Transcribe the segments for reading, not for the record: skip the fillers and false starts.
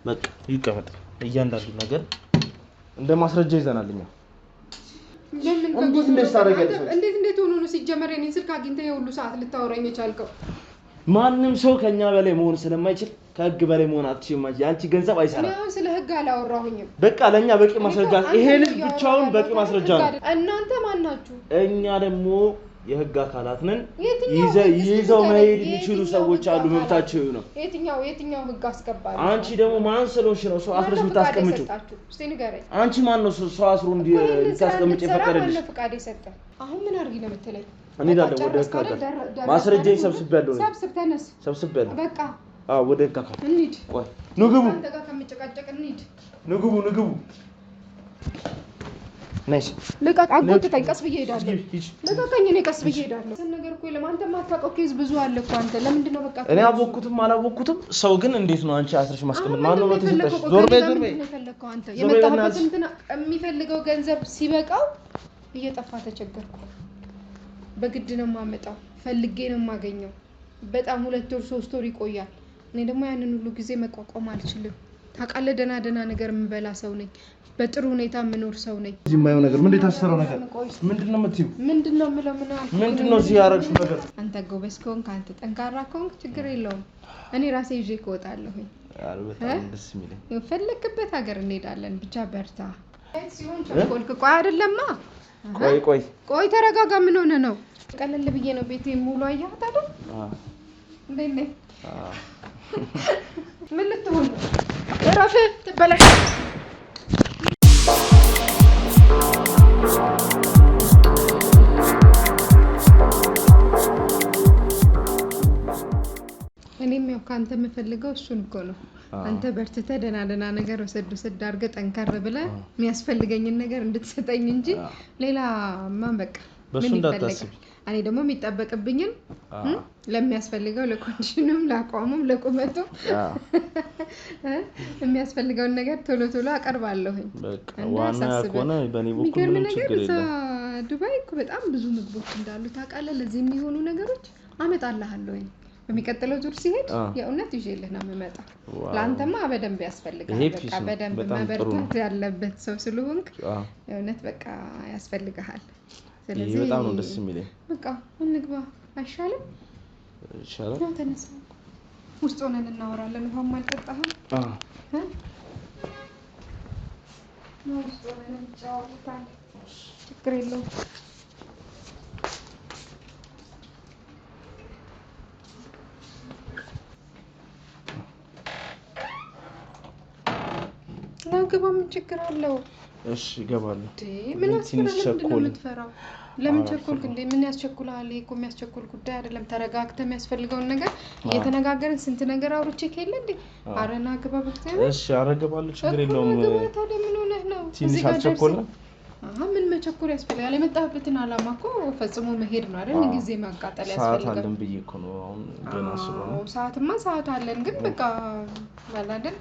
በቃ ይቀመጥ እያንዳንዱ ነገር እንደ ማስረጃ ይዘናልኛ እንዴት ሆኖ ነው ሲጀመር የኔን ስልክ አግኝተህ የሁሉ ሰዓት ልታወራኝ የቻልከው? ማንም ሰው ከኛ በላይ መሆን ስለማይችል ከህግ በላይ መሆን አትችይም። አንቺ ገንዘብ አይሰራም። ነው ስለ ህግ አላወራሁኝም። በቃ ለኛ በቂ ማስረጃ ይሄ ልጅ ብቻውን በቂ ማስረጃ ነው። እናንተ ማን ናችሁ? እኛ ደግሞ የህግ አካላት ነን። ይዘው መሄድ የሚችሉ ሰዎች አሉ። መብታቸው ነው። የትኛው ህግ አስከባሪ? አንቺ ደግሞ ማን ስለሆንሽ ነው ሰው አስረሽ የምታስቀምጪው? እስቲ ንገረኝ። አንቺ ማን ነው ሰው አስሮ እንዲታስቀምጪ የፈቀደልሽ? ፈቃድ የሰጠ? አሁን ምን አድርጊ ነው የምትለኝ? እኔ ዳለ ወደ ህግ አካል ማስረጃዬን ሰብስቤያለሁ። ተነስ። ሰብስቤያለሁ። በቃ ወደ ህግ አካል እንሂድ። ቆይ ንግቡ። አንተ ጋር ከምጨቃጨቅ እንሂድ። ንግቡ ናይስ ልቀቅ። አጎትተኝ። ቀስ ብዬ እሄዳለሁ። ልቀቀኝ። እኔ ቀስ ብዬ እሄዳለሁ። ነገር እኮ ለማንተ ማታውቀው ኬዝ ብዙ አለ እኮ አንተ። ለምንድን ነው በቃ እኔ አላወኩትም። ሰው ግን እንዴት ነው አንቺ አስረሽ ማስቀመጥ? ማን ነው ተሰጠሽ? ዞር በይ የፈለከው አንተ የመጣህበት እንትና የሚፈልገው ገንዘብ ሲበቃው እየጠፋ ተቸገርኩ። በግድ ነው የማመጣው። ፈልጌ ነው የማገኘው። በጣም 2 ወር 3 ወር ይቆያል። እኔ ደግሞ ያንን ሁሉ ጊዜ መቋቋም አልችልም። ታውቃለህ፣ ደህና ነገር የምበላ ሰው ነኝ። በጥሩ ሁኔታ የምኖር ሰው ነኝ። እዚህ የማየው ነገር ምን የታሰረው ነገር ምንድነው የምትይው? ምንድነው የምለው? ምንድነው እዚህ ያደረግሽው ነገር? አንተ ጎበዝ ከሆንክ አንተ ጠንካራ ከሆንክ ችግር የለውም። እኔ ራሴ ይዤ እወጣለሁ። በጣም ደስ የሚለኝ የፈለክበት ሀገር እንሄዳለን። ብቻ በርታ። ሲሆን ቸኮልክ። ቆይ አይደለማ። ቆይ ተረጋጋ። ምን ሆነ ነው? ቀለል ብዬ ነው ቤቴ ሙሉ አያት አይደል? እንዴት ነህ? ምን ልትሆን ነው? እረፍ ትበላሽ። እኔም ያው ካንተ የምፈልገው እሱን እኮ ነው። አንተ በርትተህ ደህና ነገር ወሰድ አድርገህ ጠንከር ብለህ የሚያስፈልገኝን ነገር እንድትሰጠኝ እንጂ ሌላ ማን በቃ በሱ እንዳታስቢ። እኔ ደግሞ የሚጠበቅብኝን ለሚያስፈልገው ለኮንዲሽኑም ለአቋሙም ለቁመቱም የሚያስፈልገውን ነገር ቶሎ አቀርባለሁኝ። በቃ ዋና ያቆነ በኔ በኩል ምንም ችግር የለም። ዱባይ እኮ በጣም ብዙ ምግቦች እንዳሉ ታውቃለህ። ለዚህ የሚሆኑ ነገሮች አመጣልሃለሁኝ። በሚቀጥለው ዙር ሲሄድ የእውነት ይዤልህ ነው የምመጣው። ለአንተማ በደንብ ያስፈልጋል። በቃ በደንብ መበርታት ያለበት ሰው ስለሆንክ የእውነት በቃ ያስፈልግሃል። ስለዚህ በጣም ነው ደስ የሚለኝ። በቃ እንግባ አይሻልም? ይሻላል። ነው ተነሳ። ውስጥ ሆነን እናወራለን። ውሃም አልጠጣህም? ነው ውስጥ ሆነን እንጫወታለን። ችግር የለውም። ግባ። ምን ችግር አለው? እሺ እገባለሁ። ምን አስፈራው? ለምን ቸኮልክ እንዴ? ምን ያስቸኩላል? እኮ የሚያስቸኩል ጉዳይ አይደለም። ተረጋግተህ የሚያስፈልገውን ነገር እየተነጋገርን ስንት ነገር አውርቼ ከሌለ እንዴ? አረና ግባ ብትይ። እሺ አረጋባለሁ። ችግር የለውም። ታዲያ ምን ሆነህ ነው? ትንሽ አልቸኮልም? ምን መቸኮል ያስፈልጋል? የመጣህበትን አላማ እኮ ፈጽሞ መሄድ ነው አይደል? ጊዜ ማቃጠል ያስፈልጋል። ሰዓት አለን ብዬ እኮ ነው አሁን ገና ስለሆነ። ሰዓት አለን፣ ግን በቃ አይደል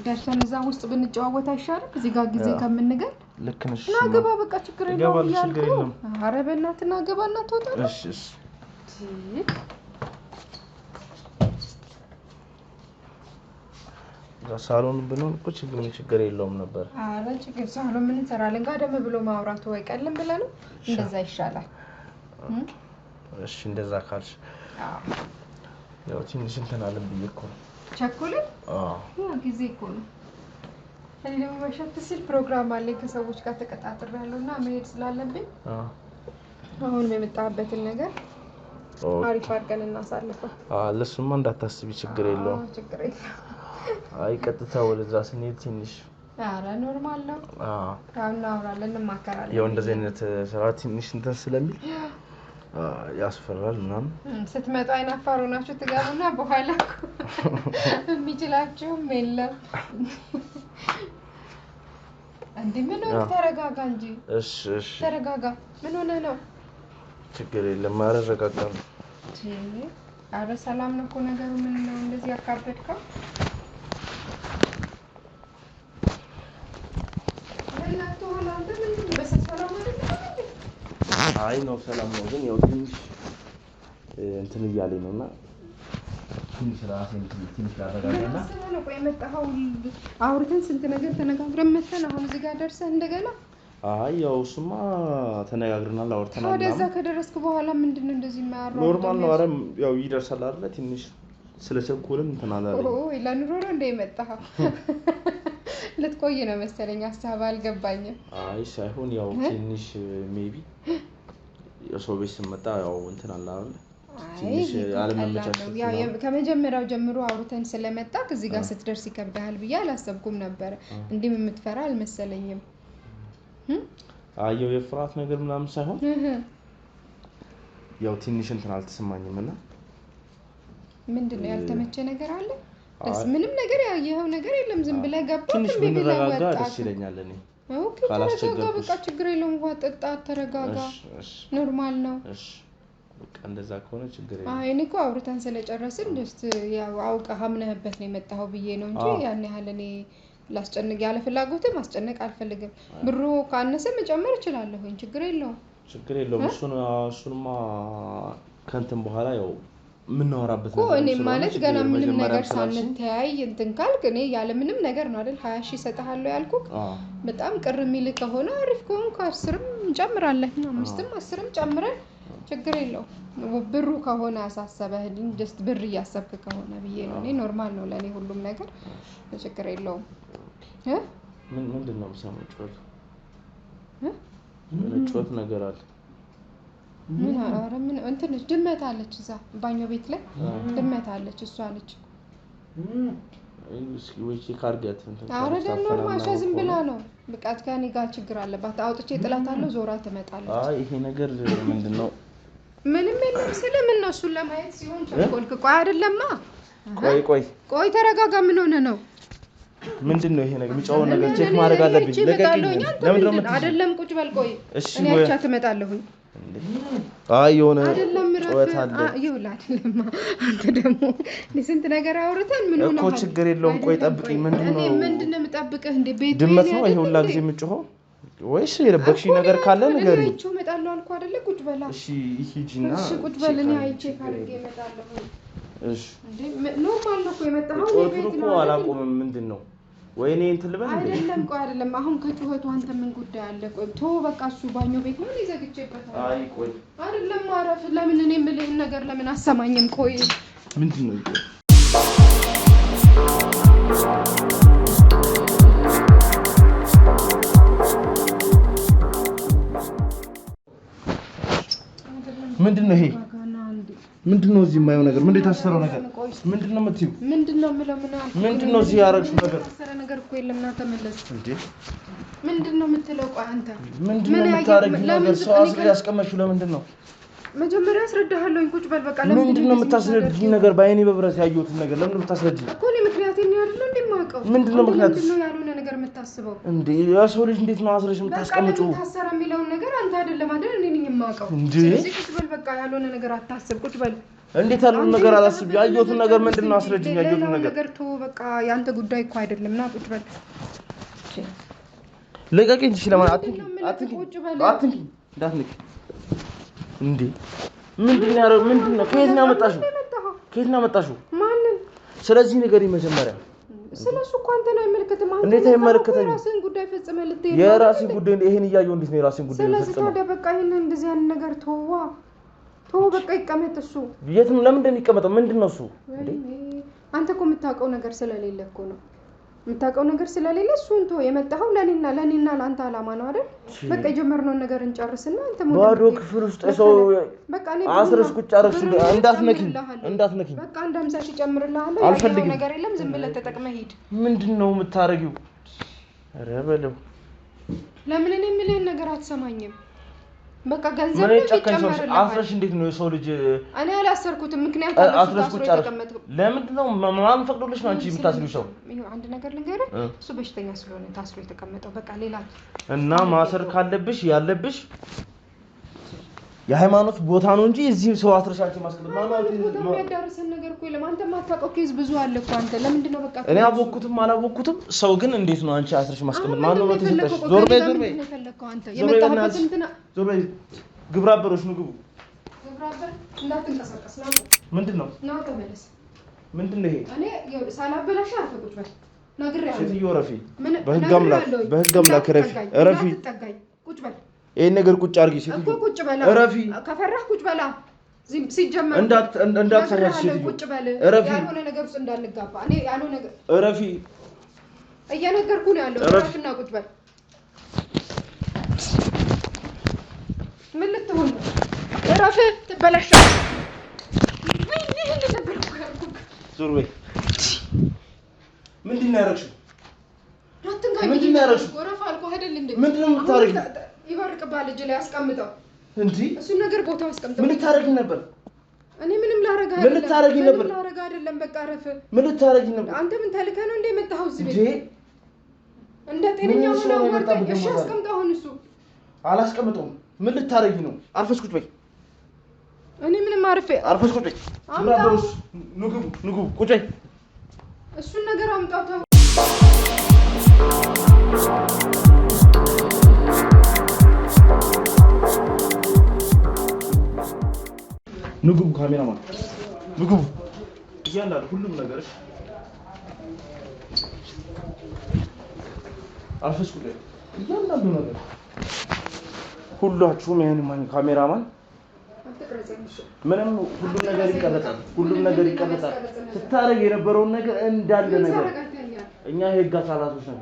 ደርሰን እዛ ውስጥ ብንጨዋወት አይሻልም? እዚህ ጋር ጊዜ ከምንገል። ልክ ነሽ። ና ግባ። በቃ ችግር የለውም። ኧረ በእናትህ ና ግባ እና ትወጣለህ። እሺ ሳሎን ብንሆን እኮ ችግር የለውም ነበር። ኧረ ችግር ሳሎን ምን እንሰራለን? ጋደም ብሎ ማውራቱ አይቀልም ብለህ ነው? እንደዛ ይሻላል። እሺ እንደዛ ካልሽ ያው ትንሽ እንትን አለን ብዬ እኮ ነው። ቸኮልን? ጊዜ እኮ ነው። እኔ ደግሞ በሻት ሲል ፕሮግራም አለኝ ከሰዎች ጋር ተቀጣጥሬያለሁና መሄድ ስላለብኝ አሁን የመጣህበትን ነገር አሪፍ አድርገን እናሳልፈው። ለሱማ እንዳታስቢ፣ ችግር የለውም። ችግር የለውም። አይ ቀጥታ ወደዛ ስንሄድ ትንሽ ኧረ ኖርማል ነው። ያው እናወራለን፣ እንማከራለን። ያው እንደዚህ አይነት ስራ ትንሽ እንትን ስለሚል ያስፈራል ምናምን። ስትመጡ አይናፋር ሆናችሁ ትገቡና በኋላ የሚችላችሁም የለም። እንዴ ምን ነው? ተረጋጋ እንጂ። እሺ ተረጋጋ። ምን ሆነ ነው? ችግር የለም። አረጋጋለሁ። ኧረ ሰላም ነው እኮ ነገሩ። ምን ነው እንደዚህ ያካበድከው? አይ ነው ሰላም ነው፣ ግን ያው ትንሽ እንትን እያለኝ ነውና ትንሽ ራሴን ትንሽ ላረጋጋና ነው ቆይ መጣሁ አውርተን ስንት ነገር ተነጋግረን መተን አሁን እዚህ ጋር ደርሰን እንደገና አይ ያው እሱማ ተነጋግረናል አውርተናል ወደዛ ከደረስኩ በኋላ ምንድነው እንደዚህ ማያራው ኖርማል ነው አረም ያው ይደርሳል አይደል ትንሽ ስለቸኮልን ተናላለ ኦይ ለኑሮ ነው እንደመጣው ልትቆይ ነው መሰለኝ ሐሳብ አልገባኝም አይ ሳይሆን ያው ትንሽ ሜቢ የሰው ቤት ስመጣ ያው እንትን አለ አይደል ትንሽ አለመመቻቸት ያው ከመጀመሪያው ጀምሮ አውርተን ስለመጣክ እዚህ ጋር ስትደርስ ይከብዳል ብዬ አላሰብኩም ነበር እንዲም የምትፈራ አልመሰለኝም አየው የፍራት ነገር ምናምን ሳይሆን ያው ትንሽ እንትን አልተሰማኝምና ምንድነው ያልተመቸ ነገር አለ ደስ ምንም ነገር ያየኸው ነገር የለም ዝም ብለህ ገባህ ትንሽ ብንረጋጋ ደስ ይለኛል እኔ ኦኬ ተረጋጋ በቃ ችግር የለውም ውሃ ጠጣ ተረጋጋ ኖርማል ነው እሺ በቃ እንደዛ ከሆነ ችግር የለም አይ እኔ እኮ አውርተን ስለጨረስን ደስ ያው አውቀህ አምነህበት ነው የመጣኸው ብዬ ነው እንጂ ያን ያህል እኔ ላስጨንቅ ያለ ፍላጎት ማስጨነቅ አልፈልግም ብሩ ካነሰ መጨመር እችላለሁ ችግር የለውም እሱንማ ከንተን በኋላ ያው ምን እናወራበት ነው እኔ ማለት ገና ምንም ነገር ሳንተያይ እንትን ካልክ እኔ ያለ ምንም ነገር ነው አይደል 20,000 ሰጣለሁ ያልኩክ በጣም ቅር የሚል ከሆነ አሪፍ ከሆነ ከ10ም እንጨምራለን 5ም 10ም ጨምረን ችግር የለውም ብሩ ከሆነ አሳሰበህ ጀስት ብር እያሰብክ ከሆነ ብዬ ነው እኔ ኖርማል ነው ለኔ ሁሉም ነገር ችግር የለውም ምንድነው ሰማው ጩኸት ነገር አለ ምን እንትን ድመት አለች እዛ ባኞ ቤት ላይ ድመት አለች እሷ አለች ወይ ካርጋት እንትን አረደ ኖርማል ዝም ብላ ነው በቃት ከኔ ጋር ችግር አለባት አውጥቼ ጥላታለሁ ዞራ ትመጣለች አይ ይሄ ነገር ምንድነው ምንም የለም ስለምን ነው እሱን ለማየት ሲሆን ቸኮልክ ቆይ አይደለማ ቆይ ተረጋጋ ምን ሆነ ነው ምንድነው ይሄ ነገር የሚጫወው ነገር ቼክ ማድረግ አለብኝ ለምን ነው አይደለም ቁጭ በል ቆይ እኔ አቻ ትመጣለሁ አይ የሆነ ጩኸት አለ ይውላልማ አንተ ደግሞ ለስንት ነገር አውርተን ምን ሆነ እኮ ችግር የለውም ቆይ ጠብቂኝ ምንድነው የምጠብቅህ እንዴ ቤት ድመት ነው ይሄ ሁላ ጊዜ የምትጮኸው ወይስ የረበክሽ ነገር ካለ ነገር እኔ እቺው እመጣለሁ አልኩ አይደለ ቁጭ በላ እሺ ሂጂና እሺ ቁጭ በል እኔ አይቼ ካርጌ እመጣለሁ እሺ እንዴ ኖርማል ነው እኮ የመጣው ጩኸቱን እኮ አላቆምም ምንድነው ወይኔ እንትን ልበል እንዴ አይደለም አሁን ከጩኸቱ አንተ ምን ጉዳይ አለ ቆይ ቶ በቃ እሱ ባኞ ቤት ምን ይዘግቼበታል አይ ቆይ አይደለም ማረፍ ለምን እኔ የምልህ ነገር ለምን አሰማኝም ቆይ ምንድነው ምንድነው ይሄ ምንድነው እዚህ የማየው ነገር ምንድነው የታሰረው ነገር ምንድነው የምትይው ምንድነው የምለው ምን አልኩ ምንድነው እዚህ ያረግሽው ነገር የታሰረ ነገር እኮ የለም ና ተመለስ እንዴ ምንድነው የምትለው ቆይ አንተ ምንድነው የምታረጊው ነገር ሰው አስቀ ያስቀመጥሽው ለምንድነው መጀመሪያ አስረዳሃለሁኝ ቁጭ በል በቃ ለምን ምንድነው የምታስረጂኝ ነገር ባይኔ በብረት ያየሁትን ነገር ለምን የምታስረጂኝ እኮ እኔ ምክንያቴን ነው አይደል እንደማውቀው ምንድነው ምክንያት ምንድነው ያልሆነ ነገር የምታስበው እንዴ ያሰው ልጅ እንዴት ነው አስረሽ የምታስቀምጪው ታሰረ የሚለውን ነገር አንተ አይደለም አይደል እኔ ነኝ የማውቀው ስለዚህ ቁጭ በል በቃ ያልሆነ ነገር አታስብ ቁጭ በል እንዴት ያልሆነ ነገር አላስብ ያየሁትን ነገር ምንድነው አስረጂኝ ያየሁትን ነገር ቶ በቃ ያንተ ጉዳይ እኮ አይደለም ና ቁጭ በል ለቀቀኝ እሺ ለማን አትንኪ እንዳትንኪ እንዴ ምንድነው ከየት ነው ያመጣሽው ማንን ስለዚህ ነገር መጀመሪያ ስለሱ እኮ አንተ ነው አይመለከትም አንተ እንዴት አይመለከተኝም የራስን ጉዳይ ፈጽመህ ልትሄድ የራስን ጉዳይ ይሄን እያየሁ እንዴት ነው የራስን ጉዳይ ፈጽመህ ስለዚህ ታዲያ በቃ ይሄን እንደዚህ አይነት ነገር ተወዋ በቃ ይቀመጥ እሱ የትም ለምን እንደሚቀመጠው ምንድነው እሱ እንዴ አንተ እኮ የምታውቀው ነገር ስለሌለ እኮ ነው የምታውቀው ነገር ስለሌለ እሱን ተው የመጣኸው ለኔና ለአንተ አላማ ነው አይደል በቃ የጀመርነውን ነገር እንጨርስና አንተ ባዶ ክፍል ውስጥ ሰው በቃ እኔ አስረሽ ቁጭ አረሽ እንዳትነኪ በቃ አንድ 50 ሺህ ጨምርልሃለሁ ያለው ነገር የለም ዝም ብለህ ተጠቅመህ ሂድ ምንድነው የምታረጊው ኧረ በለው ለምን እኔ የምልህን ነገር አትሰማኝም በቃ ገንዘብ ይጨምራል አስረሽ እንዴት ነው የሰው ልጅ እኔ አላሰርኩትም ምክንያቱም አስረሽ ቁጭ አረሽ ለምንድነው ማን ፈቅዶልሽ ነው አንቺ የምታስሪው ሰው አንድ ነገር ልንገርህ እሱ በሽተኛ ስለሆነ ታስሮ የተቀመጠው በቃ ሌላ እና ማሰር ካለብሽ ያለብሽ የሃይማኖት ቦታ ነው እንጂ እዚህ ሰው አስረሻችሁ ማስቀመጥ ማለት ነው የሚያዳርሰን ነገር እኮ የለም አንተ ማታውቀው ኬዝ ብዙ አለ እኮ አንተ ለምንድን ነው በቃ እኔ አላወኩትም ሰው ግን እንዴት ነው አንቺ አስረሽ ማስቀመጥ ማለት ነው ተሰጠሽ ዞር በይ የመጣህበት እንትና ዞር በይ ግብረ አበሮች ነው ግቡ ግብረ አበር እንዳትንቀሳቀስ ነው ምንድነው ነው ተመለስ ምንድነው ይሄ? እኔ ሳላበላሽ አርፈቁት በል ነግሬሃለሁ። ሴትዮ ረፊ በህግ አምላክ ረፊ ቁጭ በል። ይሄን ነገር ቁጭ አድርጊ ሴትዮ እኮ ቁጭ በል ረፊ። ከፈራህ ቁጭ በል። ሲጀመር እንዳትሰራሽ ሴትዮ ቁጭ በል። ረፊ ያልሆነ ነገር ውስጥ እንዳንጋባ እኔ ያልሆነ ነገር ረፊ እየነገርኩህ ነው ያለው። ረፊና ቁጭ በል። ምን ልትሆን ነው? ረፊ ትበላሻለህ። ዞር በይ። ምንድን ነው ያደረግሽው? ምንድን ነው ያደረግሽው? ጎረፋ አልኩህ አይደል እንዴ? ምንድን ነው የምታደርጊው? ይበርቅብሃል እጅ ላይ አስቀምጠው እንጂ እሱን ነገር ቦታው አስቀምጠው። ምን ልታደርጊ ነበር? እኔ ምንም ላረጋ አይደለም። ምን ልታደርጊ ነበር? ላረጋ አይደለም። በቃ ረፍ። ምን ልታደርጊ ነበር? አንተ ምን ተልከህ ነው እንደ የመጣኸው እዚህ ቤት? እንደ ጤነኛ ሆነ ወርጠህ እሺ አስቀምጠው። አሁን እሱ አላስቀምጠውም። ምን ልታደርጊ ነው? አርፈሽ ቁጭ በይ። እኔ ምንም አርፈሽ ቁጭ በይ። አምጣውስ ንጉ ቁጭ በይ። እሱን ነገር አምጣው። ተው ንጉ ካሜራማን ንጉ እያንዳንዱ ሁሉም ነገርሽ አርፈሽ ቁጭ በይ። እያንዳንዱ ነገር ሁላችሁም ይሄን ካሜራማን ምንም ሁሉም ነገር ይቀረጻል። ስታረግ የነበረውን ነገር እንዳለ ነገር እኛ የህግ አካላቶች ነን።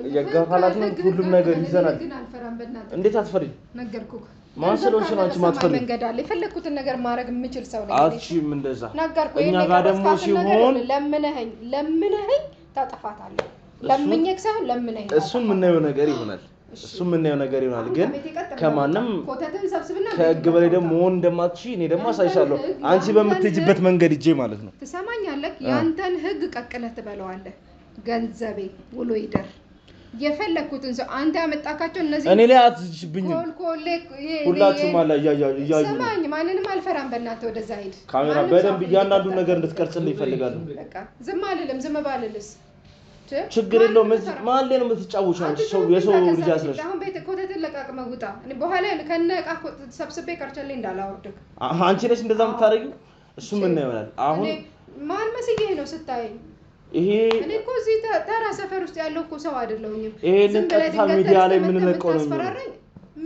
የህግ አካላት ነን። ሁሉም ነገር ይዘናል። እንዴት አትፈሪም? ነገርኩህ። ማንሰሎሽ ነው አንቺ ማትፈሪ መንገድ አለ። የፈለኩትን ነገር ማድረግ የምችል ሰው ነኝ። አትሺም እንደዛ ነገርኩህ። እኛ ጋር ደግሞ ሲሆን ለምነኸኝ ታጠፋታለህ። ለምኜክ ሳይሆን ለምነኸኝ። እሱን የምናየው ነገር ይሆናል። ግን ከማንም ከህግ በላይ ደግሞ መሆን እንደማትችይ እኔ ደግሞ አሳይሻለሁ። አንቺ በምትሄጂበት መንገድ ሂጄ ማለት ነው። ትሰማኛለህ? ያንተን ህግ ቀቅለህ ትበለዋለህ። ገንዘቤ ውሎ ይደር። የፈለኩትን ሰው አንተ ያመጣካቸው እነዚህ እኔ ላይ አትዝሽብኝ። ሁላችሁም አላ እያዩ ሰማኝ። ማንንም አልፈራም። በእናትህ ወደዛ ሂድ። ካሜራ በደንብ እያንዳንዱን ነገር እንድትቀርጽልኝ ይፈልጋሉ። በቃ ዝም አልልም። ዝም ባልልስ ችግር የለውም። ማን ላይ ነው የምትጫወቻው? አንቺ የሰው ልጅ አስረሽ አሁን ቤት ኮተትን ለቃቅመህ ውጣ። እኔ በኋላ ከነቃ ሰብስቤ ቀርቸልኝ እንዳላወርድክ። አንቺ ነሽ እንደዛ የምታደርጊው። እሱ ምን ነው ይሆናል? አሁን ማን መስዬ ነው ስታየኝ? ይሄ እኔ እኮ እዚህ ተራ ሰፈር ውስጥ ያለው እኮ ሰው አይደለሁኝም። ይሄንን ቀጥታ ሚዲያ ላይ ምን ለቀው ነው?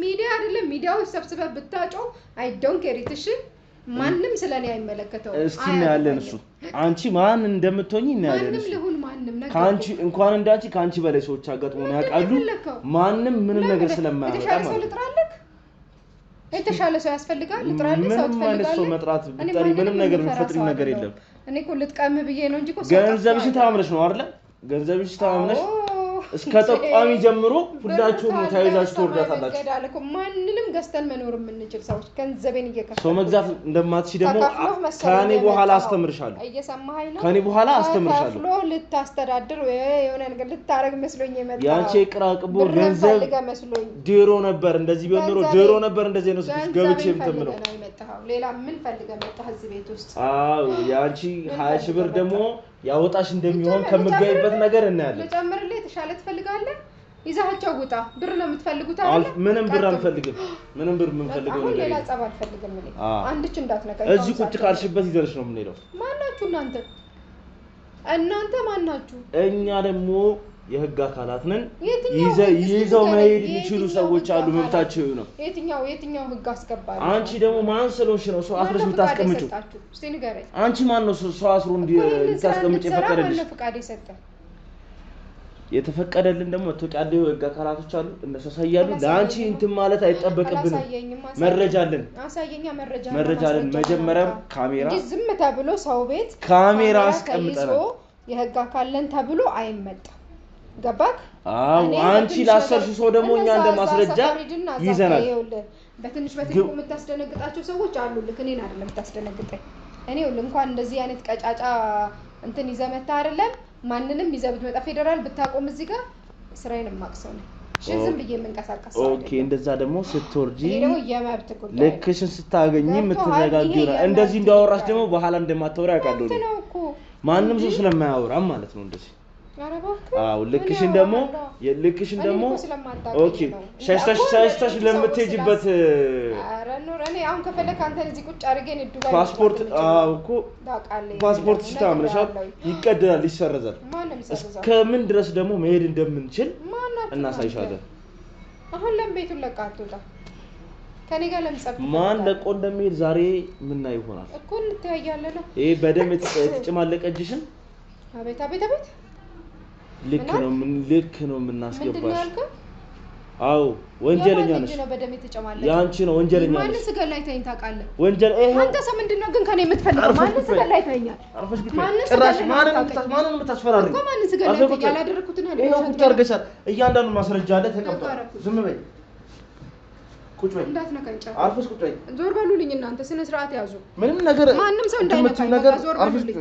ሚዲያ አይደለም ሚዲያዎች ሰብስበህ ብታጮው አይ ዶንት ኬር ኢት። እሺ ማንም ስለኔ አይመለከተው። እስኪ እናያለን። እሱ አንቺ ማን እንደምትሆኚ እናያለን። ማንም ልሁን ማንም ነገር ካንቺ እንኳን እንዳንቺ ካንቺ በላይ ሰዎች አጋጥሞን ያውቃሉ። ማንም ምንም ነገር ስለማያመጣ ማለት የተሻለ ሰው ያስፈልጋል። ልጥራልህ ሰው ትፈልጋለህ። ሰው መጥራት ብትጠሪ ምንም ነገር የሚፈጥሪ ነገር የለም። እኔ እኮ ልጥቀም ብዬ ነው እንጂ እኮ ገንዘብሽን ታምነሽ ነው አይደል? ገንዘብሽን ታምነሽ እስከ ተቋሚ ጀምሮ ሁላችሁም ተያይዛችሁ ትወርዳታላችሁ። ማንንም ገዝተን መኖር የምንችል ሰዎች ገንዘቤን እየከፈሉ ሰው መግዛት እንደማትችይ ደግሞ ከኔ በኋላ አስተምርሻለሁ። እየሰማኸኝ ነው? ከኔ በኋላ አስተምርሻለሁ። ከፍሎ ልታስተዳድር ወይ የሆነ ነገር ልታረግ መስሎኝ የመጣው ያንቺ ቅራቅቦ ገንዘብ ድሮ ነበር እንደዚህ ቢሆን ኖሮ ድሮ ነበር እንደዚህ ነው ገብቼ የምትምለው። ሌላ ምን ፈልገህ መጣህ እዚህ ቤት ውስጥ? አዎ ያንቺ 20 ሺህ ብር ደግሞ ያወጣሽ እንደሚሆን ከምትገይበት ነገር እናያለን። ልጨምርልህ? የተሻለ ትፈልጋለህ? ይዛቸው ውጣ። ብር ነው የምትፈልጉት አይደል? ምንም ብር አንፈልግም። ምንም ብር የምንፈልገው ነገር ሌላ ጸብ አልፈልግም። እኔ አንድች እንዳትነካኝ። እዚህ ቁጭ ካልሽበት ይዘርሽ ነው የምንሄደው። ማናችሁ እናንተ ማናችሁ? እኛ ደግሞ የህግ አካላት ነን። ይዘው መሄድ የሚችሉ ሰዎች አሉ። መብታቸው ነው። የትኛው ህግ አስገባለሁ? አንቺ ደግሞ ማን ስለሆንሽ ነው ሰው አስረሽ የምታስቀምጪው? እስቲ ንገረኝ። አንቺ ማን ነው ሰው አስሮ እንድታስቀምጪ የፈቀደልሽ? ፈቃድ የሰጠ የተፈቀደልን ደግሞ ተወቃደው ህግ አካላቶች አሉ። እነሱ ሳያሉ ለአንቺ እንትን ማለት አይጠበቅብንም። መረጃ አለን። አሳየኛ መረጃ አለን። መጀመሪያ ካሜራ እንጂ ዝም ተብሎ ሰው ቤት ካሜራ አስቀምጠናል። የህግ አካልን ተብሎ አይመጣም። ገባክ? አዎ አንቺ ላሰርሽ ሰው ደግሞ እኛ እንደማስረጃ ይዘናል። በትንሽ የምታስደነግጣቸው ሰዎች አሉ። ልክ እኔን አይደለም የምታስደነግጠኝ። እኔ እንኳን እንደዚህ አይነት ቀጫጫ እንትን ይዘህ መጣህ አይደለም ማንንም ይዘህ ብትመጣ ፌደራል ብታቆም እዚህ ጋር ስራዬን ማክሰው ነው። ዝም ብዬ የምንቀሳቀስ ሰው። ኦኬ እንደዛ ደግሞ ስትወርጂ ደግሞ የመብት ጉዳይ ልክሽን ስታገኚ የምትረጋጊው ነው። እንደዚህ እንዳወራሽ ደግሞ በኋላ እንደማታወራ ያውቃለሁ። ማንም ሰው ስለማያወራም ማለት ነው እንደዚህ አዎ ልክሽን ደግሞ ኦኬ ሸሽተሽ ለምትሄጂበት ኧረ ኑር እኔ አሁን ከፈለክ አንተ እዚህ ቁጭ አድርገን ዱባይ ፓስፖርት አዎ እኮ ፓስፖርት ሲታምነሻል ይቀደዳል ይሰረዛል እስከምን ድረስ ደግሞ መሄድ እንደምንችል እናሳይሻለን አሁን ለምቤቱን ለቃ አትወጣ ከኔ ጋር ለምጸፍ ማን ለቆ እንደሚሄድ ዛሬ ምን ይሆናል እኮ እንተያያለን ይሄ በደም የተጨማለቀ እጅሽን አቤት ልክ ነው የምናስገባሽ አው ወንጀለኛ ነሽ ያንቺ ነው ወንጀለኛ ነሽ ማንስ ገላይ ታይኝ ታውቃለህ ወንጀል ይሄ አንተ ሰው ምንድነው ግን ከኔ የምትፈልገው ማንስ ገላይ ታይኛል ጭራሽ ማንንም የምታስፈራሪ እኮ ማንስ ገላይ ያላደረኩትን አለ ይሄው ቁጭ አድርገሻል እያንዳንዱ ማስረጃ አለ ተቀምጧል ዝም በይ ቁጭ በይ እንዳትነካኝ ጫፍ አርፈሽ ቁጭ በይ ዞር በሉልኝ እናንተ ስነ ስርዓት ያዙ ምንም ነገር ማንንም ሰው እንዳይነካኝ ዞር በሉልኝ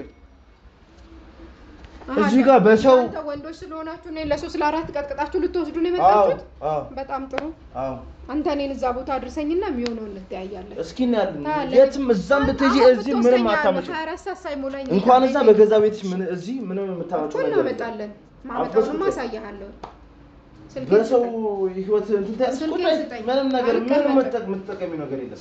እዚህ ጋር በሰው አንተ ወንዶች ስለሆናችሁ እኔ ለሶስት ለአራት ቀጥቅጣችሁ ልትወስዱ ነው የመጣችሁት በጣም ጥሩ አንተ እኔን እዛ ቦታ አድርሰኝና የሚሆነው እንተያያለን እስኪ የትም እዛም ብትሄጂ እዚህ ምንም አታመጪም እንኳን እዛ በገዛ ቤትሽ ምን እዚህ ምንም የምታመጪው ነገር እናመጣለን ማመጣውን ማሳያለሁ በሰው ህይወት እንትን ታስቆጣ ምንም ነገር ምንም የምትጠቀሚው ነገር የለም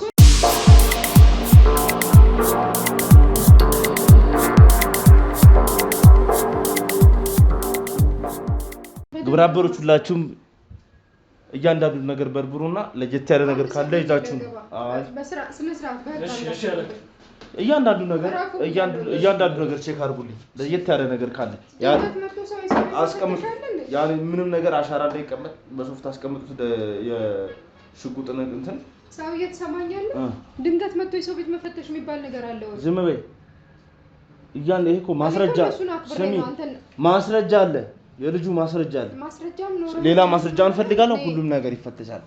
ግብራበሮች ሁላችሁም እያንዳንዱ ነገር በርብሩና ለጀት ያለ ነገር ካለ ይዛችሁ እያንዳንዱ ነገር ቼክ አድርጉልኝ ለየት ያለ ነገር ካለ አስቀምጡ ያኔ ምንም ነገር አሻራ እንዳይቀመጥ በሶፍት አስቀምጡት የሽጉጥ እንትን ሰው እየተሰማኛል ድንገት መጥቶ የሰው ቤት መፈተሽ የሚባል ነገር አለ ወይ ዝም በይ ይሄ እኮ ማስረጃ አለ የልጁ ማስረጃ አለ ሌላ ማስረጃ እንፈልጋለን ሁሉም ነገር ይፈተሻል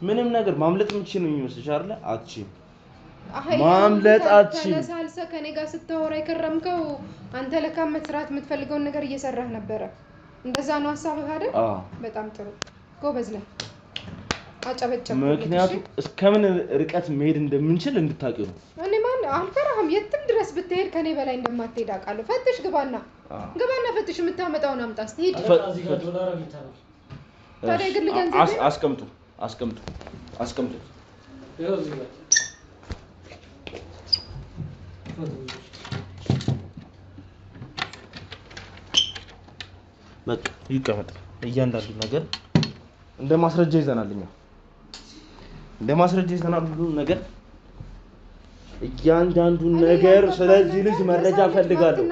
ምንም ነገር ማምለጥ የምትችል ነው የሚመስልሽ አይደል አትችይም ማምለጣችን ለሳልሰ ከኔ ጋር ስታወራ ይከረምከው አንተ ለካ መስራት የምትፈልገው ነገር እየሰራህ ነበር እንደዛ ነው ሐሳብህ አይደል በጣም ጥሩ ጎበዝ ነህ አጨበጨብ ምክንያቱም እስከምን ርቀት መሄድ እንደምንችል እንድታውቂው ነው እኔ ማን አልፈራህም የትም ድረስ ብትሄድ ከኔ በላይ እንደማትሄድ አውቃለሁ ፈትሽ ግባና ፈትሽ የምታመጣውን አምጣ እስቲ ሄድ ዶላር አግኝታለሁ ታዲያ ግል ገንዘብ አስቀምጡ ይኸው እዚህ ጋር በቃ ይቀመጥ እያንዳንዱ ነገር እንደ ማስረጃ ይዘናልኛ ሁሉ ነገር እያንዳንዱ ነገር ስለዚህ ልጅ መረጃ ፈልጋለሁ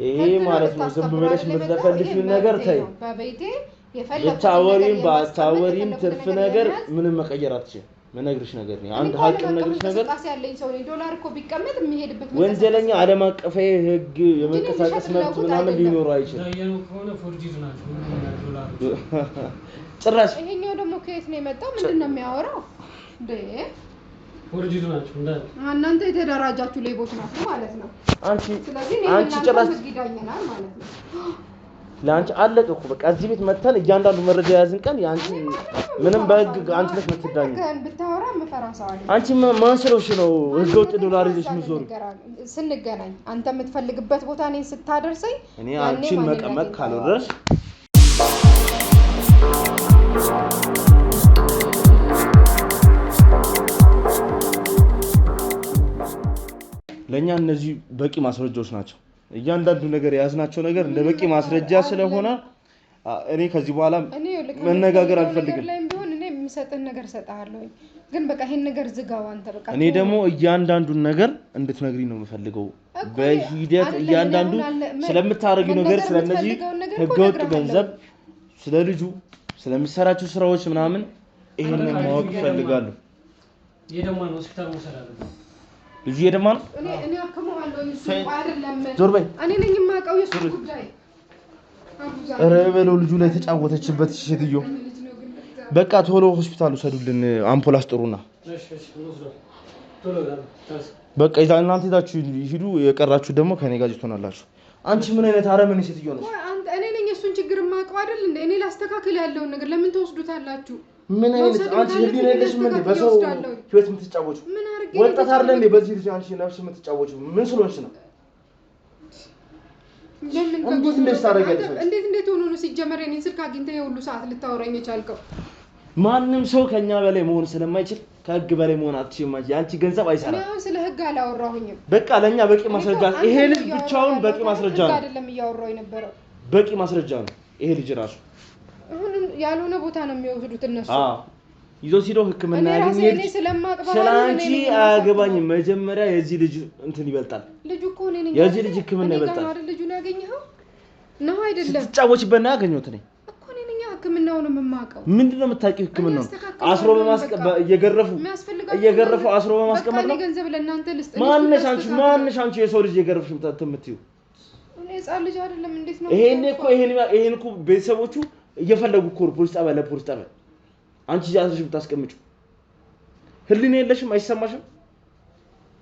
ይሄ ማለት ነው ዝም ብለሽ የምትፈልጊው ነገር ታይ በቤቴ ባታወሪም ትርፍ ነገር ምንም መቀየር አትችልም መነግርሽ ነገር ነው አንድ ሀቅ ነገርሽ ነገር ዶላር እኮ ቢቀመጥ የሚሄድበት ወንጀለኛ ዓለም አቀፋዊ ህግ የመንቀሳቀስ መብት ምናምን ሊኖር አይችልም ያየነው ከሆነ ፎርጂድ ናቸው ዶላር ጭራሽ ይሄኛው ደግሞ ከየት ነው የመጣው ምንድነው የሚያወራው ፎርጂድ ናቸው እናንተ የተደራጃችሁ ሌቦች ናችሁ ማለት ነው አንቺ ጭራሽ ይዳኛናል ማለት ነው ላንቺ አለቀ እኮ በቃ እዚህ ቤት መተን እያንዳንዱ መረጃ ያዝን ቀን ያንቺ ምንም በህግ አንቺ ነሽ የምትዳኝ ብታወራ መፈራሳው አይደል አንቺ ማን ስለሽ ነው ህገወጥ ዶላር ይዘሽ ምዞር ስንገናኝ አንተ የምትፈልግበት ቦታ እኔን ስታደርሰኝ እኔ አንቺን መቀመጥ ካልወረሽ ለኛ እነዚህ በቂ ማስረጃዎች ናቸው እያንዳንዱ ነገር ያዝናቸው ነገር እንደ በቂ ማስረጃ ስለሆነ እኔ ከዚህ በኋላ መነጋገር አልፈልግም እኔ የምሰጥህ ነገር ሰጣለሁ ግን በቃ ይሄን ነገር ዝጋው አንተ በቃ እኔ ደግሞ እያንዳንዱ ነገር እንድትነግሪኝ ነው የምፈልገው በሂደት እያንዳንዱ ስለምታረጊው ነገር ስለነዚህ ህገወጥ ገንዘብ ስለልጁ ስለሚሰራቸው ስራዎች ምናምን ይሄንን ማወቅ ፈልጋለሁ የደማን ሆስፒታል መሰራለ ልጅ የደማን እኔ አከመዋለሁ እሱ አይደለም ዞር በይ እኔ ነኝ የማውቀው የሱ ጉዳይ ረበለው ልጁ ላይ ተጫወተችበት ሴትዮ በቃ ቶሎ ሆስፒታል ወሰዱልን አምፖላስ ጥሩና በቃ እናንተ ሄዳችሁ ሂዱ የቀራችሁ ደግሞ ከኔ ጋር ትሆናላችሁ አንቺ ምን አይነት አረመኔ ሴትዮ ነሽ እኔ ነኝ እሱን ችግር የማውቀው አይደል እንዴ እኔ ላስተካክል ያለውን ነገር ለምን ተወስዱታላችሁ ምን አይነት አንቺ ህሊና የለሽ ምን በሰው ህይወት የምትጫወቹ ወጣት አይደል እንዴ በዚህ ልጅ አንቺ ነፍስ የምትጫወቹ ምን ስለሆንሽ ነው እንዴት እንደታረጋለሽ እንዴት ሆኖ ነው ሲጀመር የኔን ስልክ አግኝተህ የሁሉ ሰዓት ልታወራኝ የቻልከው? ማንም ሰው ከኛ በላይ መሆን ስለማይችል ከህግ በላይ መሆን አትችይም። ያንቺ ገንዘብ አይሰራም። እኔ ስለ ህግ አላወራሁኝም። በቃ ለኛ በቂ ማስረጃ ይሄ ልጅ ብቻውን በቂ ማስረጃ ነው። አይደለም እያወራሁ የነበረው በቂ ማስረጃ ነው። ይሄ ልጅ ራሱ አሁን ያልሆነ ቦታ ነው የሚወስዱት እነሱ። ይዞ ሲዶ ህክምና ያገኘ ልጅ ስለአንቺ አያገባኝም። መጀመሪያ የዚህ ልጅ እንትን ይበልጣል። ልጁ እኮ እኔ ነኝ። የዚህ ልጅ ህክምና ይበልጣል። አይደል ልጁን ያገኘኸው ነው አይደለም? ስትጫወችበት ነው ያገኘሁት እኔ እኮ እኔ ነኝ ህክምናውን የማውቀው። ምንድነው የምታውቂው? ህክምናው አስሮ በማስቀመጥ እየገረፉ አስሮ በማስቀመጥ ነው። ገንዘብ ለእናንተ ልስጥ። ማንሽ አንቺ የሰው ልጅ እየገረፍሽ የምትይው? እኔ ህፃን ልጅ አይደለም። እንዴት ነው ይሄን እኮ ቤተሰቦቹ እየፈለጉ እኮ ፖሊስ ጣቢያ ለፖሊስ ጣቢያ አንቺ ጃትሽ ብታስቀምጪው ህሊና የለሽም? አይሰማሽም?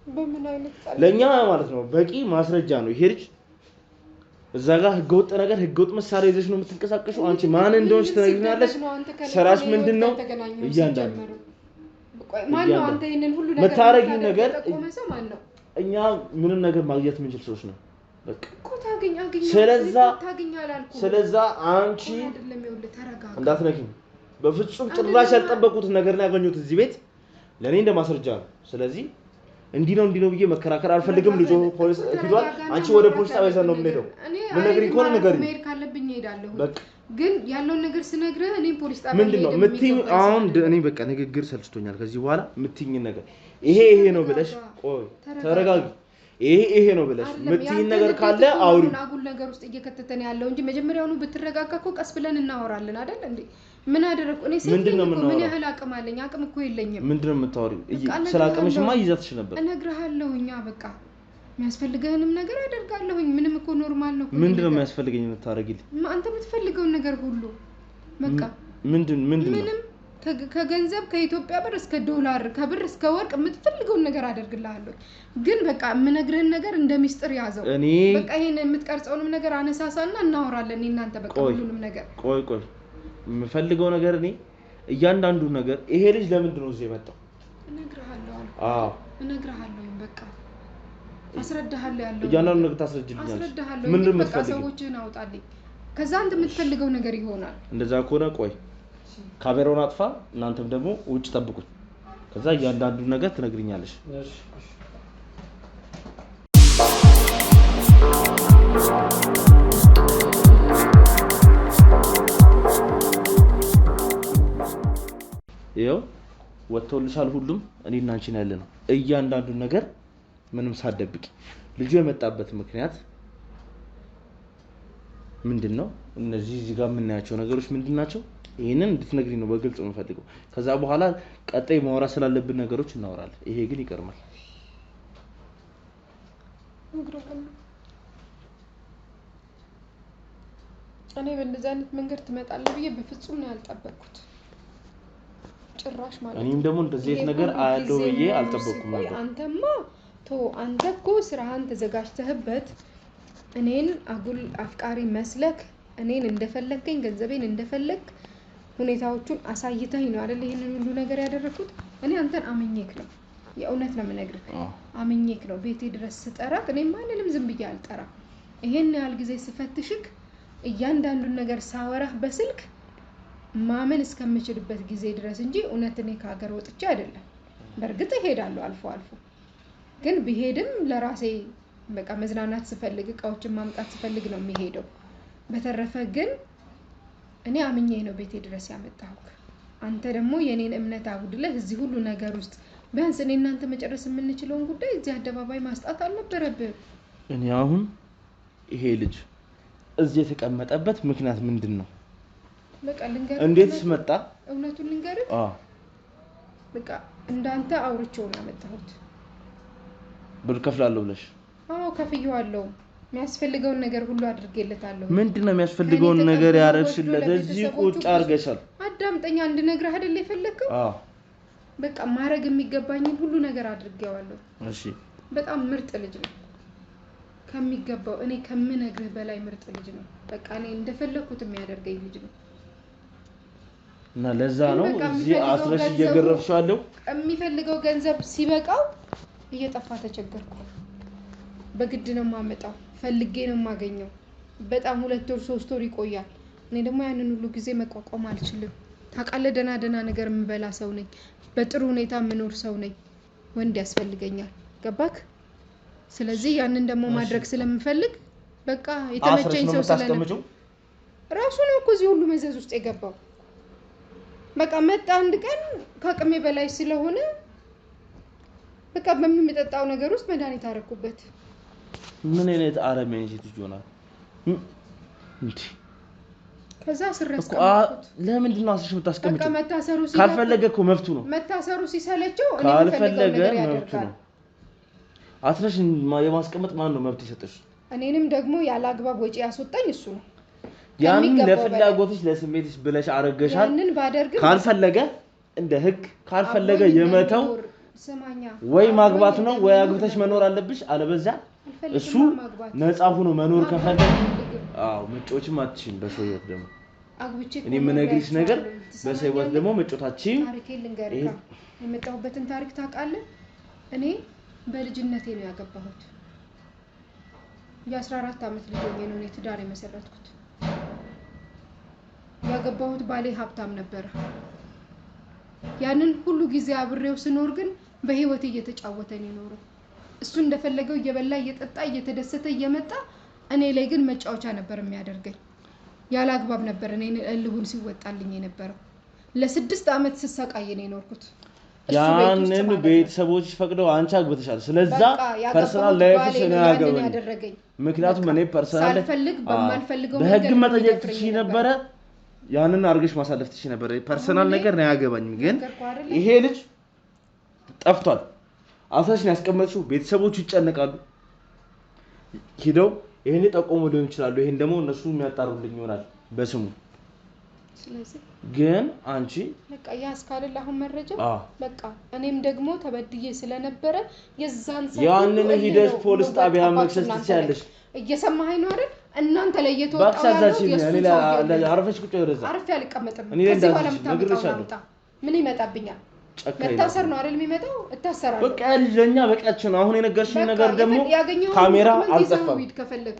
በምን አይነት ጻለ ለኛ ማለት ነው በቂ ማስረጃ ነው። ይሄ ልጅ እዛ ጋር ህገወጥ ነገር ህገወጥ መሳሪያ ይዘሽ ነው የምትንቀሳቀሽው። አንቺ ማን እንደሆነሽ ትነግሪኛለሽ። ስራሽ ምንድነው? እያንዳንዱ ማን ነው አንተ ይሄንን ሁሉ ነገር መታረጊው ነገር ማን ነው? እኛ ምንም ነገር ማግኘት የምንችል ሰዎች ነው። በቃ እኮ ታገኝ ስለዛ አንቺ እንዳትነኪኝ በፍጹም ጭራሽ ያልጠበቁት ነገር ነው ያገኙት እዚህ ቤት ለኔ እንደማስረጃ ነው። ስለዚህ እንዲህ ነው ብዬ መከራከር አልፈልግም። ልጅ ፖሊስ ሄዷል። አንቺ ወደ ፖሊስ ጣቢያ ይዘን ነው የምንሄደው። ምን ነግሪኝ ከሆነ ንገሪኝ። መሄድ ካለብኝ እሄዳለሁ። በቃ ግን ያለውን ነገር ስነግርህ እኔ ፖሊስ ጣቢያ ምንድነው የምትይኝ? አሁን እኔ በቃ ንግግር ሰልችቶኛል። ከዚህ በኋላ የምትይኝ ነገር ይሄ ነው ብለሽ ቆይ ተረጋጊ። ይሄ ነው ብለሽ የምትይኝ ነገር ካለ አውሪ። አጉል ነገር ውስጥ እየከተተን ያለው እንጂ መጀመሪያውኑ ብትረጋጋ እኮ ቀስ ብለን እናወራለን አይደል እንዴ? ምን አደረኩ እኔ? ምን ያህል አቅም አለኝ? አቅም እኮ የለኝም። ምንድነው የምታወሪው? ስለ አቅምሽማ ይዘትሽ ነበር። እነግርሃለሁኝ በቃ የሚያስፈልገህንም ነገር አደርጋለሁኝ። ምንም እኮ ኖርማል ነው። ምንድነው የሚያስፈልገኝ የምታረጊልኝ? አንተ የምትፈልገውን ነገር ሁሉ በቃ ምንድነው ከገንዘብ ከኢትዮጵያ ብር እስከ ዶላር ከብር እስከ ወርቅ የምትፈልገውን ነገር አደርግልሃለሁ። ግን በቃ የምነግርህን ነገር እንደ ሚስጥር ያዘው። በቃ ይሄን የምትቀርጸውንም ነገር አነሳሳና እናወራለን እናንተ በቃ ሁሉንም ነገር። ቆይ የምፈልገው ነገር እኔ እያንዳንዱ ነገር ይሄ ልጅ ለምንድን ነው እዚህ የመጣው? እነግርሃለሁ በቃ አስረዳሃለሁ። ያለው እያንዳንዱ ነገር ታስረጅልኛለሽ። ምንድን ነው የምትፈልጊው? ሰዎችን አውጣልኝ። ከዛ አንተ የምትፈልገው ነገር ይሆናል። እንደዛ ከሆነ ቆይ ካሜራውን አጥፋ፣ እናንተም ደግሞ ውጭ ጠብቁኝ። ከዛ እያንዳንዱ ነገር ትነግሪኛለሽ። ይኸው ወጥቶልሻል ሁሉም። እኔና አንቺ ነን ያለነው እያንዳንዱ ነገር ምንም ሳትደብቂ። ልጁ የመጣበት ምክንያት ምንድነው? እነዚህ እዚህ ጋር የምናያቸው ነገሮች ምንድናቸው? ይሄንን እንድትነግሪኝ ነው በግልጽ የምፈልገው። ከዛ በኋላ ቀጣይ ማውራት ስላለብን ነገሮች እናወራለን። ይሄ ግን ይቀርማል። እኔ በእንደዚህ አይነት መንገድ ትመጣለህ ብዬ በፍጹም ነው ያልጠበቅኩት። ጭራሽ ማለት እኔም ደግሞ እንደዚህ አይነት ነገር አያለው ብዬ አልጠበቅኩም ነበር። አንተ እኮ ስራህን ተዘጋጅተህበት እኔን አጉል አፍቃሪ መስለክ እኔን እንደፈለከኝ ገንዘቤን እንደፈለክ ሁኔታዎቹን አሳይተኝ ነው አይደል ይሄንን ሁሉ ነገር ያደረኩት። እኔ አንተን አመኘክ ነው፣ የእውነት ነው የምነግርህ። አመኘክ ነው ቤቴ ድረስ ስጠራክ። እኔ ማንንም ዝም ብዬ አልጠራ። ይሄን ያህል ጊዜ ስፈትሽክ እያንዳንዱን ነገር ሳወራህ በስልክ ማመን እስከምችልበት ጊዜ ድረስ እንጂ እውነት እኔ ከሀገር ወጥቼ አይደለም። በእርግጥ እሄዳለሁ አልፎ አልፎ፣ ግን ብሄድም ለራሴ በቃ መዝናናት ስፈልግ እቃዎችን ማምጣት ስፈልግ ነው የሚሄደው። በተረፈ ግን እኔ አምኜ ነው ቤቴ ድረስ ያመጣሁክ። አንተ ደግሞ የኔን እምነት አጉድለህ እዚህ ሁሉ ነገር ውስጥ ቢያንስ እኔ እናንተ መጨረስ የምንችለውን ጉዳይ እዚህ አደባባይ ማስጣት አልነበረብህም። እኔ አሁን ይሄ ልጅ እዚህ የተቀመጠበት ምክንያት ምንድነው? በቃ ልንገርህ። እንዴትስ መጣ? እውነቱን ልንገርህ። በቃ እንዳንተ አውርቼው ነው ያመጣሁት። ብር ከፍላለሁ ብለሽ? አዎ ከፍዬዋለሁ። የሚያስፈልገውን ነገር ሁሉ አድርጌለታለሁ። ምንድነው የሚያስፈልገውን ነገር ያረግሽለት? እዚህ ቁጭ አድርገሻል። አዳምጠኛ እንድነግርህ አይደል የፈለከው? በቃ ማድረግ የሚገባኝን ሁሉ ነገር አድርጌዋለሁ። እሺ በጣም ምርጥ ልጅ ነው። ከሚገባው እኔ ከምነግርህ በላይ ምርጥ ልጅ ነው። በቃ እኔ እንደፈለኩት የሚያደርገኝ ልጅ ነው። እና ለዛ ነው እዚህ አስረሽ እየገረፍሻለሁ። የሚፈልገው ገንዘብ ሲበቃው እየጠፋ ተቸገርኩ። በግድ ነው የማመጣው፣ ፈልጌ ነው የማገኘው። በጣም 2 ወር 3 ወር ይቆያል። እኔ ደግሞ ያንን ሁሉ ጊዜ መቋቋም አልችልም። ታውቃለህ ደና ነገር የምበላ ሰው ነኝ። በጥሩ ሁኔታ የምኖር ሰው ነኝ። ወንድ ያስፈልገኛል። ገባክ? ስለዚህ ያንን ደግሞ ማድረግ ስለምፈልግ በቃ የተመቸኝ ሰው ስለነበር ራሱ ነው እኮ እዚህ ሁሉ መዘዝ ውስጥ የገባው። በቃ መጣ አንድ ቀን ከአቅሜ በላይ ስለሆነ በቃ በሚመጣው ነገር ውስጥ መድኃኒት አረኩበት። ምን አይነት አረመኔ ሴት ይሆናል እንዴ? ከዛ አስረስቀምኩት። ለምንድን ነው አስረሽ የምታስቀምጪው? በቃ መታሰሩ ካልፈለገ እኮ መብቱ ነው። መታሰሩ ሲሰለቸው እኔ ካልፈለገ መብቱ ነው። አስረሽ የማስቀመጥ ማን ነው መብት ይሰጥሽ? እኔንም ደግሞ ያለ አግባብ ወጪ ያስወጣኝ እሱ ነው። ያንን ለፍላጎትሽ ለስሜትሽ ብለሽ አረገሻል። ካልፈለገ እንደ ህግ ካልፈለገ የመተው ወይ ማግባት ነው ወይ አግብተሽ መኖር አለብሽ። አለበዛ እሱ ነፃ ሆኖ መኖር ከፈለገ መጮችም አትችይም። በሰው ህይወት ደግሞ እኔ የምነግርሽ ነገር በሰው ህይወት ደግሞ መጮታችን ይሄ የመጣሁበትን ታሪክ ታውቃለህ? እኔ በልጅነቴ ነው ያገባሁት። የ14 አመት ልጅ ሆኜ ነው ትዳር የመሰረትኩት። ያገባሁት ባሌ ሀብታም ነበር። ያንን ሁሉ ጊዜ አብሬው ስኖር ግን በህይወት እየተጫወተ ነው የኖረው። እሱ እንደፈለገው እየበላ እየጠጣ እየተደሰተ እየመጣ እኔ ላይ ግን መጫወቻ ነበር የሚያደርገኝ። ያለ አግባብ ነበር እኔ እልሁን ሲወጣልኝ የነበረው። ለ6 አመት ስሰቃይ ነው የኖርኩት። ያንን ቤተሰቦች ፈቅደው አንቺ አግብተሻል። ስለዛ ፐርሰናል ላይፍሽ ነው ያገባኝ። ምክንያቱም እኔ ፐርሰናል ሳልፈልግ በማልፈልገው በህግ መጠየቅ ትችይ ነበረ። ያንን አርገሽ ማሳለፍ ትችይ ነበር። ፐርሰናል ነገር ነው ያገባኝም። ግን ይሄ ልጅ ጠፍቷል። አሳሽን ያስቀመጥሽው ቤተሰቦቹ ይጨነቃሉ። ሄደው ይሄን ጠቆሙ ሊሆን ይችላል። ይሄን ደግሞ እነሱ የሚያጣሩልኝ ይሆናል በስሙ። ስለዚህ ግን አንቺ በቃ ያስካለል አሁን መረጃ በቃ እኔም ደግሞ ተበድዬ ስለነበረ የዛን ሰው ያንን ሂደሽ ፖሊስ ጣቢያ መክሰስ ትችያለሽ። እየሰማኸኝ ነው አይደል? እናንተ ላይ እየተወጣው ያለው እኔ አርፈሽ ቁጭ ወደዛ አርፌ አልቀመጥም። ከዚህ በኋላ ምታመጣው ምን ይመጣብኛል? መታሰር ነው አይደል የሚመጣው? እታሰራለሁ። በቃ ለኛ በቃችን ነው። አሁን የነገርሽኝ ነገር ደግሞ ካሜራ አልጠፋም።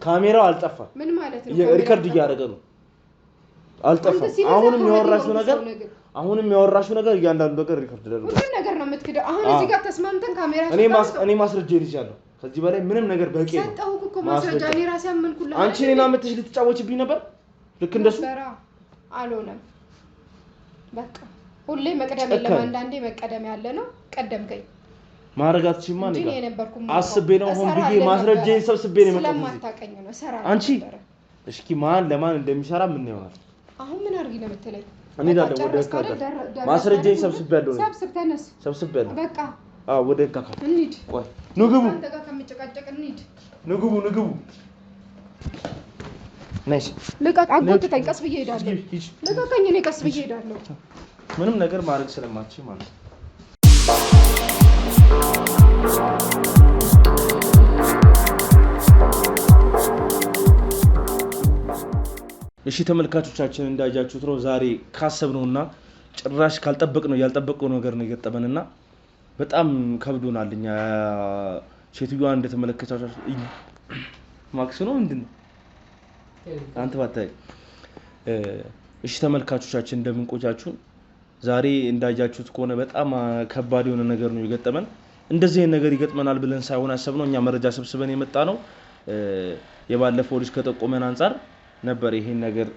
ካሜራው አልጠፋም። ምን ማለት ነው? ሪከርድ እያደረገ ነው። አልጠፋም። አሁንም ያወራሽው ነገር እያንዳንዱ ነገር ሪከርድ ተደርጓል። ሁሉ ነገር ነው የምትክደው። አሁን እዚህ ጋር ተስማምተን ካሜራ እኔ ማስረጃ ይልሻለሁ። ከዚህ በላይ ምንም ነገር በቂ ነው። ሰጠሁህ እኮ ማስረጃ። እኔ ራሴ አመንኩልህ። አንቺ እኔና መተሽ ልትጫወችብኝ ነበር ልክ እንደሱ። አልሆነም። በቃ ሁሌ መቅደም የለም። አንዳንዴ መቀደም ያለ ነው። ቀደምከኝ። ማረጋትሽማ እኔ አስቤ ነው ሆን ብዬ ማስረጃዬን ሰብስቤ ነው የመጣሁት። ስለማታውቀኝ ነው ሰራ አንቺ እስኪ ማን ለማን እንደሚሰራ ምን ይሆናል? አሁን ምን አድርጊ ነው የምትለኝ? እኔ ዳለ ወደ ካካ ማስረጃዬን ሰብስቤያለሁ ነው። ተነስ። ሰብስቤያለሁ። በቃ ወደ ካካ እንሂድ። ቆይ ንግቡ። አንተ ጋር ከመጨቃጨቅ እንሂድ። ንግቡ ነሽ። ልቀቅ። አጎትተኝ። ቀስ ብዬ እሄዳለሁ። ልቀቀኝ። እኔ ቀስ ብዬ እሄዳለሁ። ምንም ነገር ማድረግ ስለማትችይ ማለት ነው። እሺ ተመልካቾቻችን እንዳያችሁት ነው ዛሬ ካሰብነውና ጭራሽ ካልጠበቅነው ያልጠበቅነው ነገር ነው የገጠመንና በጣም ከብዶናል። እኛ ሴትዮዋ እንደተመለከታችሁ ማክስ ነው ምንድነው አንተ ባታይ። እሺ ተመልካቾቻችን እንደምን ቆያችሁ? ዛሬ እንዳያችሁት ከሆነ በጣም ከባድ የሆነ ነገር ነው የገጠመን። እንደዚህ አይነት ነገር ይገጥመናል ብለን ሳይሆን ያሰብነው እኛ መረጃ ሰብስበን የመጣ ነው። የባለፈው ልጅ ከጠቆመን አንፃር ነበር ይሄን ነገር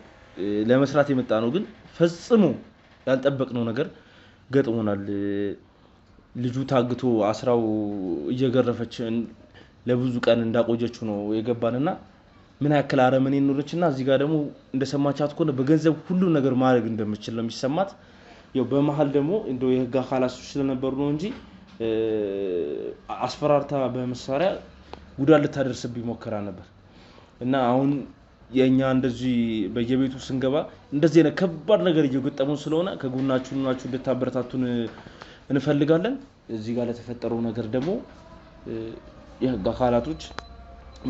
ለመስራት የመጣ ነው። ግን ፈጽሞ ያልጠበቅነው ነገር ገጥሞናል። ልጁ ታግቶ አስራው እየገረፈች ለብዙ ቀን እንዳቆየችው ነው የገባንና ምን ያክል አረመኔ ኖርችና እዚህ ጋር ደግሞ እንደሰማቻት ከሆነ በገንዘብ ሁሉ ነገር ማድረግ እንደምትችል ነው የሚሰማት። ያው በመሃል ደግሞ እንደው የህግ አካላቶች ስለነበሩ ነው እንጂ አስፈራርታ በመሳሪያ ጉዳት ልታደርስብኝ ሞከራ ነበር እና አሁን የኛ እንደዚህ በየቤቱ ስንገባ እንደዚህ አይነት ከባድ ነገር እየገጠመን ስለሆነ ከጎናችሁ እንድታበረታቱን እንፈልጋለን። እዚህ ጋር ለተፈጠረው ነገር ደግሞ የህግ አካላቶች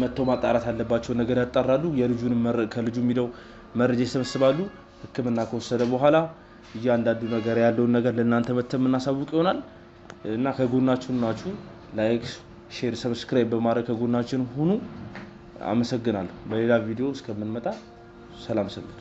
መጥተው ማጣራት ያለባቸው ነገር ያጣራሉ። የልጁን ከልጁ የሚለው መረጃ ይሰበስባሉ። ህክምና ከወሰደ በኋላ እያንዳንዱ ነገር ያለውን ነገር ለእናንተ መተን እናሳውቅ ይሆናል እና ከጎናችሁ ናችሁ። ላይክ፣ ሼር፣ ሰብስክራይብ በማድረግ ከጎናችን ሁኑ። አመሰግናለሁ በሌላ ቪዲዮ እስከምንመጣ ሰላም ሰንብቱ